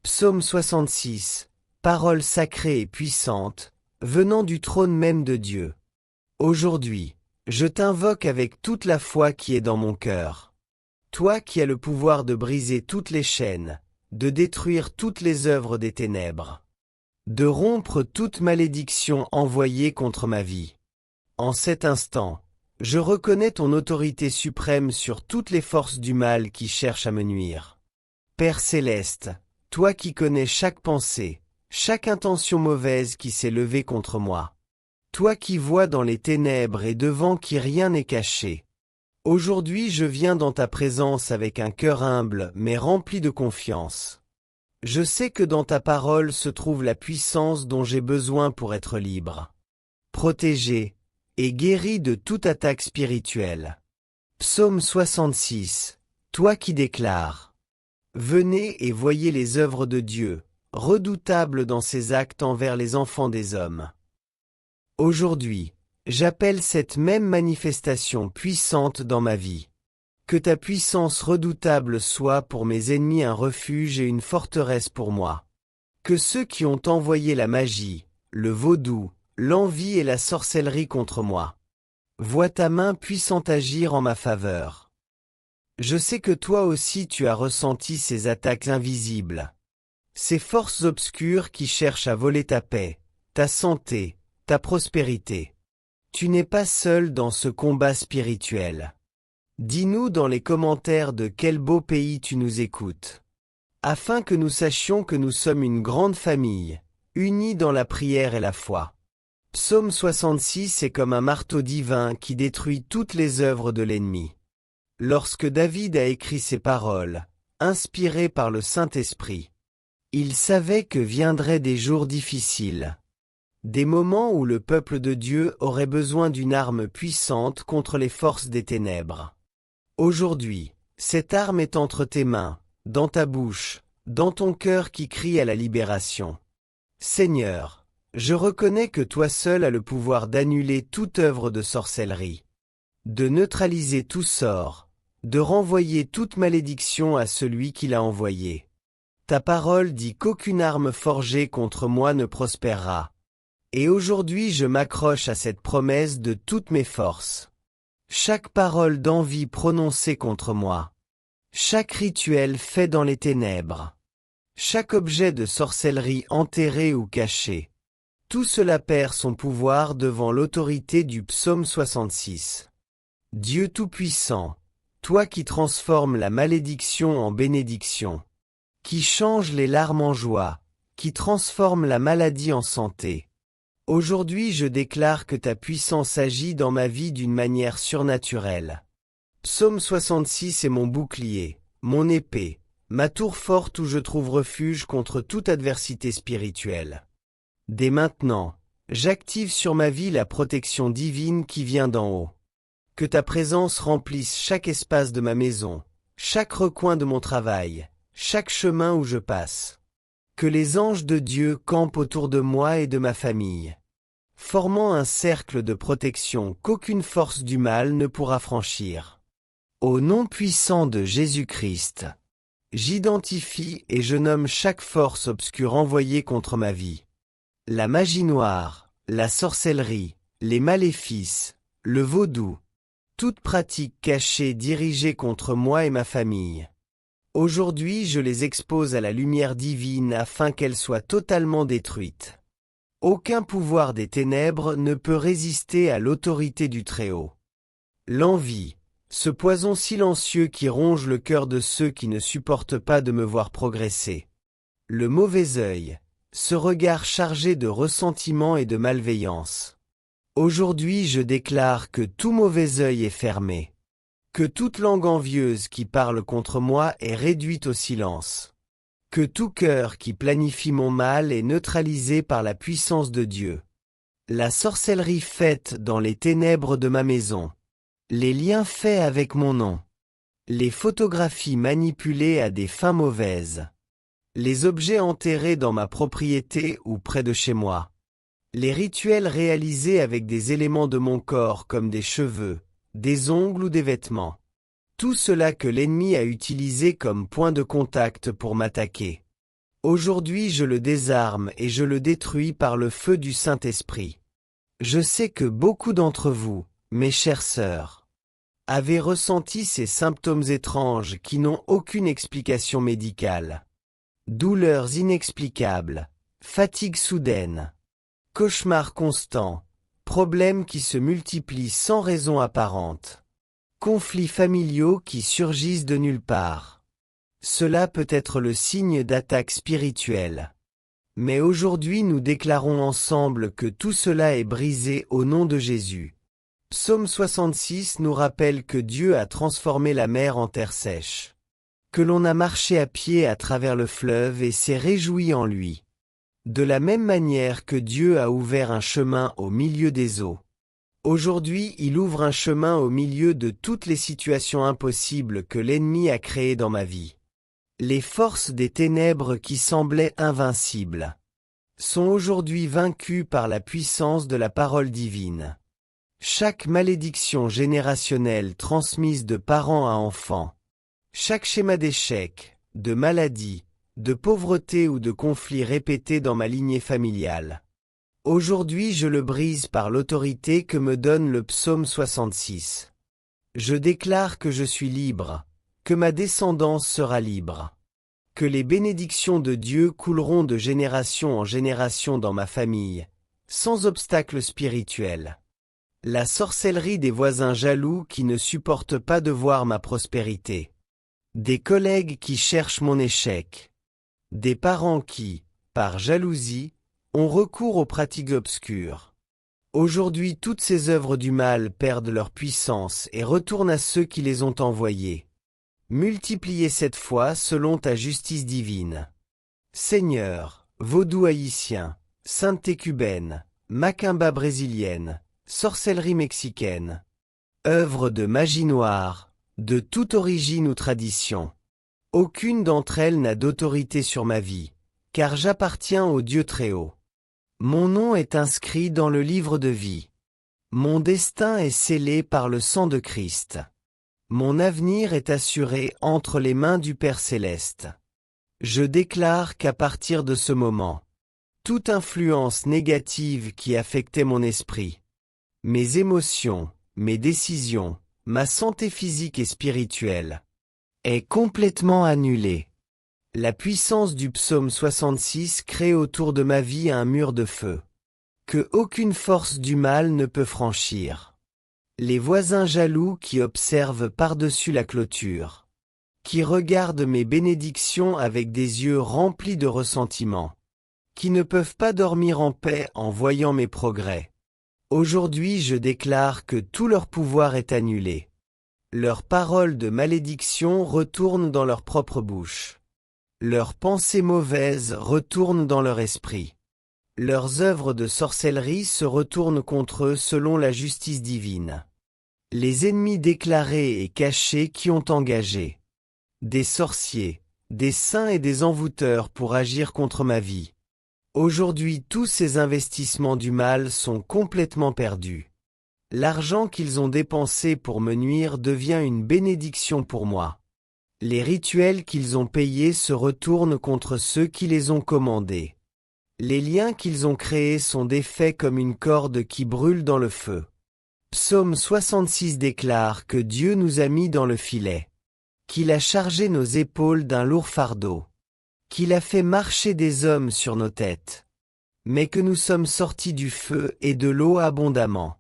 Psaume 66. Parole sacrée et puissante, venant du trône même de Dieu. Aujourd'hui, je t'invoque avec toute la foi qui est dans mon cœur. Toi qui as le pouvoir de briser toutes les chaînes, de détruire toutes les œuvres des ténèbres, de rompre toute malédiction envoyée contre ma vie. En cet instant, je reconnais ton autorité suprême sur toutes les forces du mal qui cherchent à me nuire. Père céleste, toi qui connais chaque pensée, chaque intention mauvaise qui s'est levée contre moi. Toi qui vois dans les ténèbres et devant qui rien n'est caché. Aujourd'hui je viens dans ta présence avec un cœur humble mais rempli de confiance. Je sais que dans ta parole se trouve la puissance dont j'ai besoin pour être libre, protégé et guéri de toute attaque spirituelle. Psaume 66. Toi qui déclares: venez et voyez les œuvres de Dieu, redoutables dans ses actes envers les enfants des hommes. Aujourd'hui, j'appelle cette même manifestation puissante dans ma vie. Que ta puissance redoutable soit pour mes ennemis un refuge et une forteresse pour moi. Que ceux qui ont envoyé la magie, le vaudou, l'envie et la sorcellerie contre moi voient ta main puissante agir en ma faveur. Je sais que toi aussi tu as ressenti ces attaques invisibles, ces forces obscures qui cherchent à voler ta paix, ta santé, ta prospérité. Tu n'es pas seul dans ce combat spirituel. Dis-nous dans les commentaires de quel beau pays tu nous écoutes, afin que nous sachions que nous sommes une grande famille, unie dans la prière et la foi. Psaume 66 est comme un marteau divin qui détruit toutes les œuvres de l'ennemi. Lorsque David a écrit ces paroles, inspirées par le Saint-Esprit, il savait que viendraient des jours difficiles, des moments où le peuple de Dieu aurait besoin d'une arme puissante contre les forces des ténèbres. Aujourd'hui, cette arme est entre tes mains, dans ta bouche, dans ton cœur qui crie à la libération. Seigneur, je reconnais que toi seul as le pouvoir d'annuler toute œuvre de sorcellerie, de neutraliser tout sort, de renvoyer toute malédiction à celui qui l'a envoyé. Ta parole dit qu'aucune arme forgée contre moi ne prospérera. Et aujourd'hui je m'accroche à cette promesse de toutes mes forces. Chaque parole d'envie prononcée contre moi, chaque rituel fait dans les ténèbres, chaque objet de sorcellerie enterré ou caché, tout cela perd son pouvoir devant l'autorité du psaume 66. Dieu Tout-Puissant, toi qui transformes la malédiction en bénédiction, qui change les larmes en joie, qui transforme la maladie en santé. Aujourd'hui je déclare que ta puissance agit dans ma vie d'une manière surnaturelle. Psaume 66 est mon bouclier, mon épée, ma tour forte où je trouve refuge contre toute adversité spirituelle. Dès maintenant, j'active sur ma vie la protection divine qui vient d'en haut. Que ta présence remplisse chaque espace de ma maison, chaque recoin de mon travail, chaque chemin où je passe. Que les anges de Dieu campent autour de moi et de ma famille, formant un cercle de protection qu'aucune force du mal ne pourra franchir. Au nom puissant de Jésus-Christ, j'identifie et je nomme chaque force obscure envoyée contre ma vie. La magie noire, la sorcellerie, les maléfices, le vaudou, toute pratique cachée dirigée contre moi et ma famille. Aujourd'hui je les expose à la lumière divine afin qu'elles soient totalement détruites. Aucun pouvoir des ténèbres ne peut résister à l'autorité du Très-Haut. L'envie, ce poison silencieux qui ronge le cœur de ceux qui ne supportent pas de me voir progresser. Le mauvais œil, ce regard chargé de ressentiment et de malveillance. Aujourd'hui je déclare que tout mauvais œil est fermé, que toute langue envieuse qui parle contre moi est réduite au silence, que tout cœur qui planifie mon mal est neutralisé par la puissance de Dieu. La sorcellerie faite dans les ténèbres de ma maison, les liens faits avec mon nom, les photographies manipulées à des fins mauvaises, les objets enterrés dans ma propriété ou près de chez moi, les rituels réalisés avec des éléments de mon corps comme des cheveux, des ongles ou des vêtements. Tout cela que l'ennemi a utilisé comme point de contact pour m'attaquer. Aujourd'hui je le désarme et je le détruis par le feu du Saint-Esprit. Je sais que beaucoup d'entre vous, mes chères sœurs, avez ressenti ces symptômes étranges qui n'ont aucune explication médicale. Douleurs inexplicables, fatigue soudaine, cauchemars constants, problèmes qui se multiplient sans raison apparente, conflits familiaux qui surgissent de nulle part. Cela peut être le signe d'attaques spirituelles. Mais aujourd'hui nous déclarons ensemble que tout cela est brisé au nom de Jésus. Psaume 66 nous rappelle que Dieu a transformé la mer en terre sèche, que l'on a marché à pied à travers le fleuve et s'est réjoui en lui. De la même manière que Dieu a ouvert un chemin au milieu des eaux. Aujourd'hui il ouvre un chemin au milieu de toutes les situations impossibles que l'ennemi a créées dans ma vie. Les forces des ténèbres qui semblaient invincibles sont aujourd'hui vaincues par la puissance de la parole divine. Chaque malédiction générationnelle transmise de parents à enfants, chaque schéma d'échec, de maladie, de pauvreté ou de conflit répété dans ma lignée familiale. Aujourd'hui je le brise par l'autorité que me donne le psaume 66. Je déclare que je suis libre, que ma descendance sera libre, que les bénédictions de Dieu couleront de génération en génération dans ma famille, sans obstacle spirituel. La sorcellerie des voisins jaloux qui ne supportent pas de voir ma prospérité. Des collègues qui cherchent mon échec. Des parents qui, par jalousie, ont recours aux pratiques obscures. Aujourd'hui toutes ces œuvres du mal perdent leur puissance et retournent à ceux qui les ont envoyées. Multipliées cette fois selon ta justice divine. Seigneur, vaudou haïtien, sainteté cubaine, macumba brésilienne, sorcellerie mexicaine, œuvres de magie noire, de toute origine ou tradition. Aucune d'entre elles n'a d'autorité sur ma vie, car j'appartiens au Dieu Très-Haut. Mon nom est inscrit dans le livre de vie. Mon destin est scellé par le sang de Christ. Mon avenir est assuré entre les mains du Père Céleste. Je déclare qu'à partir de ce moment, toute influence négative qui affectait mon esprit, mes émotions, mes décisions, ma santé physique et spirituelle, est complètement annulée. La puissance du psaume 66 crée autour de ma vie un mur de feu, que aucune force du mal ne peut franchir. Les voisins jaloux qui observent par-dessus la clôture, qui regardent mes bénédictions avec des yeux remplis de ressentiment, qui ne peuvent pas dormir en paix en voyant mes progrès. Aujourd'hui je déclare que tout leur pouvoir est annulé. Leurs paroles de malédiction retournent dans leur propre bouche. Leurs pensées mauvaises retournent dans leur esprit. Leurs œuvres de sorcellerie se retournent contre eux selon la justice divine. Les ennemis déclarés et cachés qui ont engagé des sorciers, des saints et des envoûteurs pour agir contre ma vie. Aujourd'hui tous ces investissements du mal sont complètement perdus. L'argent qu'ils ont dépensé pour me nuire devient une bénédiction pour moi. Les rituels qu'ils ont payés se retournent contre ceux qui les ont commandés. Les liens qu'ils ont créés sont défaits comme une corde qui brûle dans le feu. Psaume 66 déclare que Dieu nous a mis dans le filet, qu'il a chargé nos épaules d'un lourd fardeau, qu'il a fait marcher des hommes sur nos têtes, mais que nous sommes sortis du feu et de l'eau abondamment.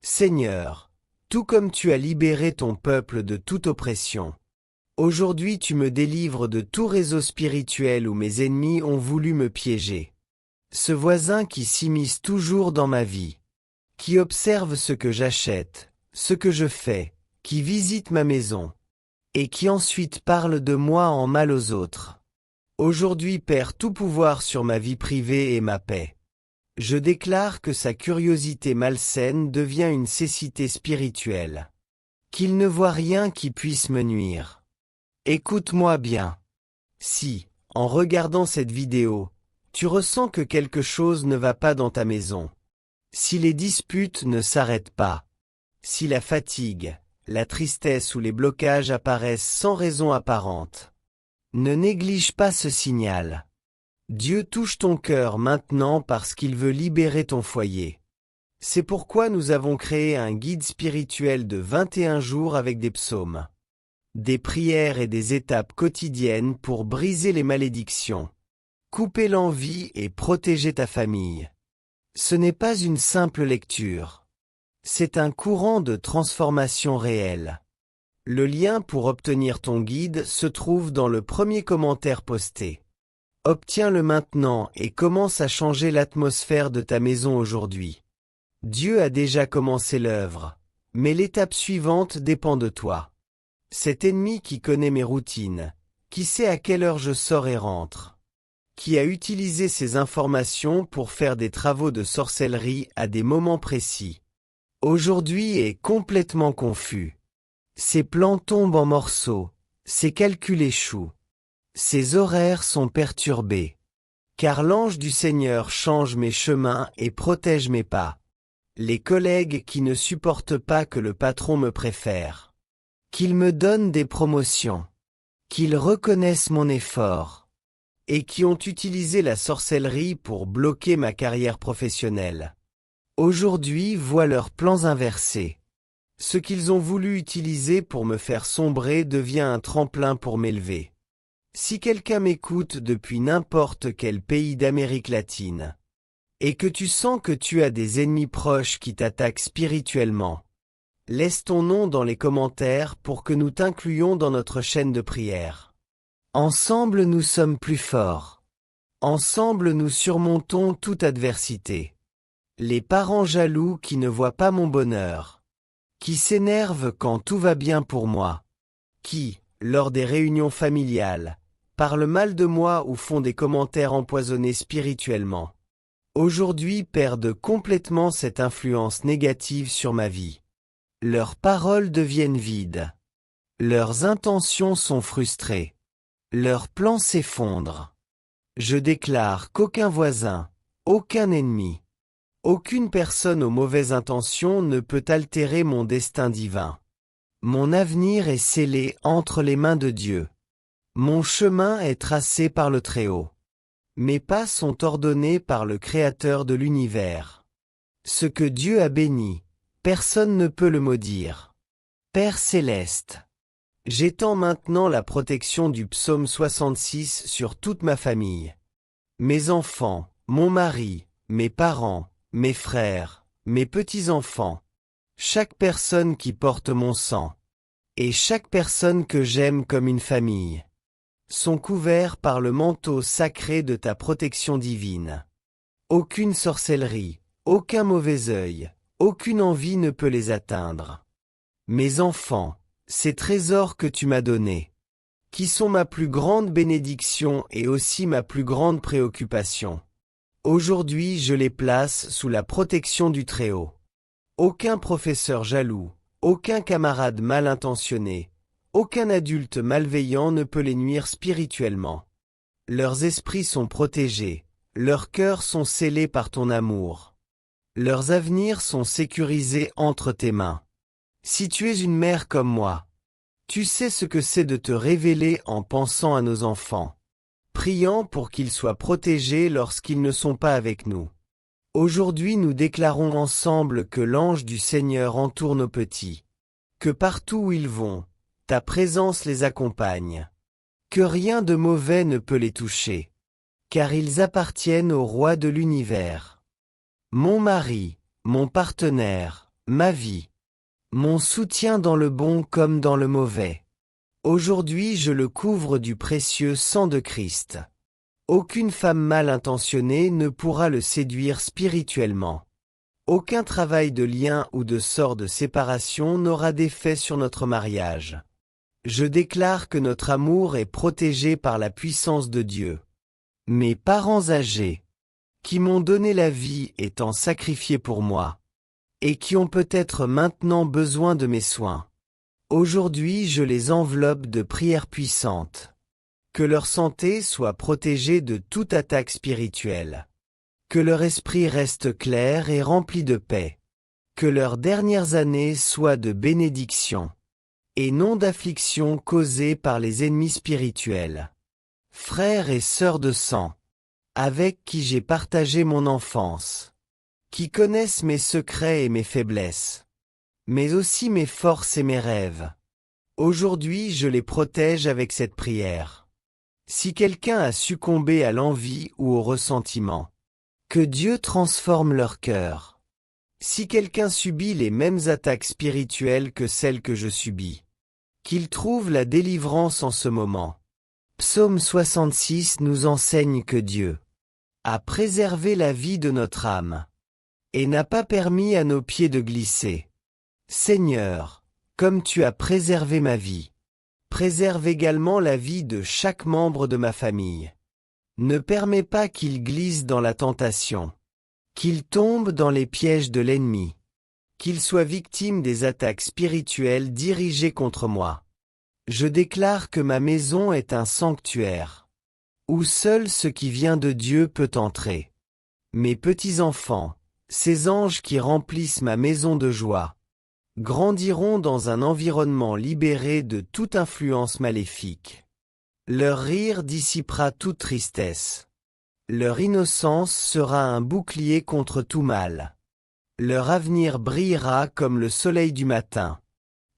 Seigneur, tout comme tu as libéré ton peuple de toute oppression, aujourd'hui tu me délivres de tout réseau spirituel où mes ennemis ont voulu me piéger. Ce voisin qui s'immisce toujours dans ma vie, qui observe ce que j'achète, ce que je fais, qui visite ma maison, et qui ensuite parle de moi en mal aux autres. Aujourd'hui perd tout pouvoir sur ma vie privée et ma paix. Je déclare que sa curiosité malsaine devient une cécité spirituelle, qu'il ne voit rien qui puisse me nuire. Écoute-moi bien. Si, en regardant cette vidéo, tu ressens que quelque chose ne va pas dans ta maison, si les disputes ne s'arrêtent pas, si la fatigue, la tristesse ou les blocages apparaissent sans raison apparente, ne néglige pas ce signal. Dieu touche ton cœur maintenant parce qu'il veut libérer ton foyer. C'est pourquoi nous avons créé un guide spirituel de 21 jours avec des psaumes, des prières et des étapes quotidiennes pour briser les malédictions, couper l'envie et protéger ta famille. Ce n'est pas une simple lecture. C'est un courant de transformation réelle. Le lien pour obtenir ton guide se trouve dans le premier commentaire posté. Obtiens-le maintenant et commence à changer l'atmosphère de ta maison aujourd'hui. Dieu a déjà commencé l'œuvre, mais l'étape suivante dépend de toi. Cet ennemi qui connaît mes routines, qui sait à quelle heure je sors et rentre, qui a utilisé ces informations pour faire des travaux de sorcellerie à des moments précis, aujourd'hui est complètement confus. Ses plans tombent en morceaux, ses calculs échouent. Ses horaires sont perturbés. Car l'ange du Seigneur change mes chemins et protège mes pas. Les collègues qui ne supportent pas que le patron me préfère, qu'il me donne des promotions, qu'ils reconnaissent mon effort, et qui ont utilisé la sorcellerie pour bloquer ma carrière professionnelle. Aujourd'hui voient leurs plans inversés. Ce qu'ils ont voulu utiliser pour me faire sombrer devient un tremplin pour m'élever. Si quelqu'un m'écoute depuis n'importe quel pays d'Amérique latine, et que tu sens que tu as des ennemis proches qui t'attaquent spirituellement, laisse ton nom dans les commentaires pour que nous t'incluions dans notre chaîne de prière. Ensemble nous sommes plus forts. Ensemble nous surmontons toute adversité. Les parents jaloux qui ne voient pas mon bonheur, qui s'énervent quand tout va bien pour moi, qui, lors des réunions familiales, parlent mal de moi ou font des commentaires empoisonnés spirituellement, aujourd'hui perdent complètement cette influence négative sur ma vie. Leurs paroles deviennent vides. Leurs intentions sont frustrées. Leurs plans s'effondrent. Je déclare qu'aucun voisin, aucun ennemi, aucune personne aux mauvaises intentions ne peut altérer mon destin divin. Mon avenir est scellé entre les mains de Dieu. Mon chemin est tracé par le Très-Haut. Mes pas sont ordonnés par le Créateur de l'univers. Ce que Dieu a béni, personne ne peut le maudire. Père céleste, j'étends maintenant la protection du psaume 66 sur toute ma famille. Mes enfants, mon mari, mes parents, mes frères, mes petits-enfants, chaque personne qui porte mon sang, et chaque personne que j'aime comme une famille, sont couverts par le manteau sacré de ta protection divine. Aucune sorcellerie, aucun mauvais œil, aucune envie ne peut les atteindre. Mes enfants, ces trésors que tu m'as donnés, qui sont ma plus grande bénédiction et aussi ma plus grande préoccupation. Aujourd'hui je les place sous la protection du Très-Haut. Aucun professeur jaloux, aucun camarade mal intentionné, aucun adulte malveillant ne peut les nuire spirituellement. Leurs esprits sont protégés, leurs cœurs sont scellés par ton amour. Leurs avenirs sont sécurisés entre tes mains. Si tu es une mère comme moi, tu sais ce que c'est de te révéler en pensant à nos enfants, priant pour qu'ils soient protégés lorsqu'ils ne sont pas avec nous. Aujourd'hui nous déclarons ensemble que l'ange du Seigneur entoure nos petits, que partout où ils vont, ta présence les accompagne, que rien de mauvais ne peut les toucher, car ils appartiennent au roi de l'univers. Mon mari, mon partenaire, ma vie, mon soutien dans le bon comme dans le mauvais. Aujourd'hui je le couvre du précieux sang de Christ. Aucune femme mal intentionnée ne pourra le séduire spirituellement. Aucun travail de lien ou de sort de séparation n'aura d'effet sur notre mariage. Je déclare que notre amour est protégé par la puissance de Dieu. Mes parents âgés, qui m'ont donné la vie étant sacrifiés pour moi, et qui ont peut-être maintenant besoin de mes soins. Aujourd'hui je les enveloppe de prières puissantes. Que leur santé soit protégée de toute attaque spirituelle. Que leur esprit reste clair et rempli de paix. Que leurs dernières années soient de bénédiction, et non d'affliction causée par les ennemis spirituels. Frères et sœurs de sang, avec qui j'ai partagé mon enfance, qui connaissent mes secrets et mes faiblesses, mais aussi mes forces et mes rêves. Aujourd'hui je les protège avec cette prière. Si quelqu'un a succombé à l'envie ou au ressentiment, que Dieu transforme leur cœur. Si quelqu'un subit les mêmes attaques spirituelles que celles que je subis, qu'il trouve la délivrance en ce moment. Psaume 66 nous enseigne que Dieu a préservé la vie de notre âme et n'a pas permis à nos pieds de glisser. Seigneur, comme tu as préservé ma vie, préserve également la vie de chaque membre de ma famille. Ne permets pas qu'il glisse dans la tentation, qu'il tombe dans les pièges de l'ennemi, qu'il soit victime des attaques spirituelles dirigées contre moi. Je déclare que ma maison est un sanctuaire, où seul ce qui vient de Dieu peut entrer. Mes petits-enfants, ces anges qui remplissent ma maison de joie, grandiront dans un environnement libéré de toute influence maléfique. Leur rire dissipera toute tristesse. Leur innocence sera un bouclier contre tout mal. Leur avenir brillera comme le soleil du matin,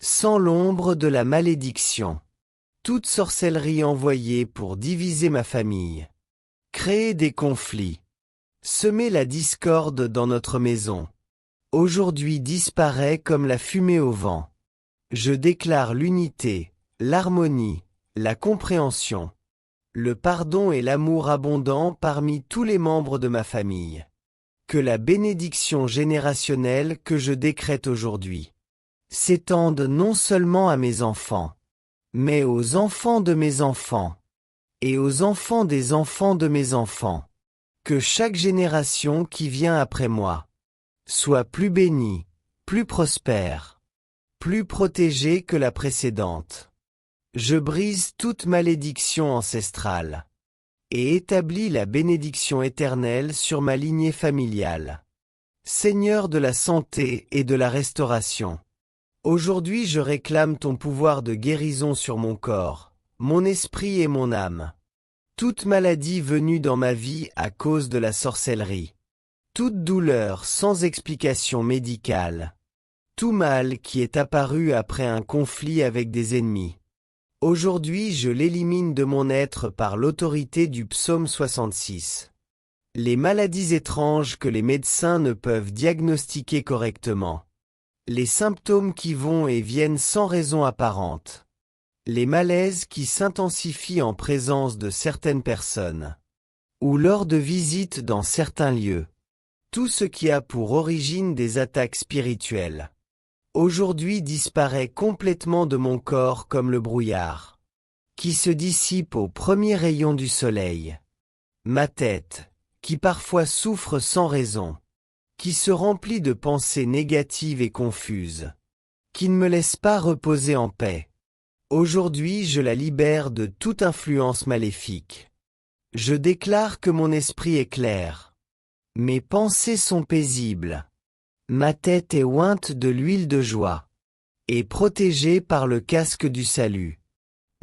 sans l'ombre de la malédiction. Toute sorcellerie envoyée pour diviser ma famille, créer des conflits, semer la discorde dans notre maison, aujourd'hui disparaît comme la fumée au vent. Je déclare l'unité, l'harmonie, la compréhension, le pardon et l'amour abondant parmi tous les membres de ma famille. Que la bénédiction générationnelle que je décrète aujourd'hui s'étende non seulement à mes enfants, mais aux enfants de mes enfants, et aux enfants des enfants de mes enfants. Que chaque génération qui vient après moi soit plus bénie, plus prospère, plus protégée que la précédente. Je brise toute malédiction ancestrale et établis la bénédiction éternelle sur ma lignée familiale. Seigneur de la santé et de la restauration, aujourd'hui je réclame ton pouvoir de guérison sur mon corps, mon esprit et mon âme. Toute maladie venue dans ma vie à cause de la sorcellerie, toute douleur sans explication médicale, tout mal qui est apparu après un conflit avec des ennemis, aujourd'hui je l'élimine de mon être par l'autorité du psaume 66. Les maladies étranges que les médecins ne peuvent diagnostiquer correctement, les symptômes qui vont et viennent sans raison apparente, les malaises qui s'intensifient en présence de certaines personnes, ou lors de visites dans certains lieux, tout ce qui a pour origine des attaques spirituelles, aujourd'hui disparaît complètement de mon corps comme le brouillard, qui se dissipe au premier rayon du soleil. Ma tête, qui parfois souffre sans raison, qui se remplit de pensées négatives et confuses, qui ne me laisse pas reposer en paix. Aujourd'hui je la libère de toute influence maléfique. Je déclare que mon esprit est clair. Mes pensées sont paisibles. Ma tête est ointe de l'huile de joie, et protégée par le casque du salut.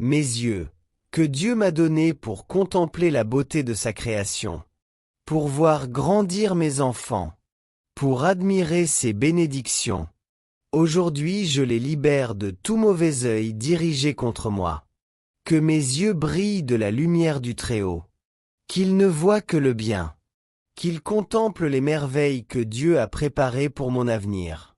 Mes yeux, que Dieu m'a donnés pour contempler la beauté de sa création, pour voir grandir mes enfants, pour admirer ses bénédictions. Aujourd'hui je les libère de tout mauvais œil dirigé contre moi. Que mes yeux brillent de la lumière du Très-Haut. Qu'ils ne voient que le bien. Qu'ils contemplent les merveilles que Dieu a préparées pour mon avenir.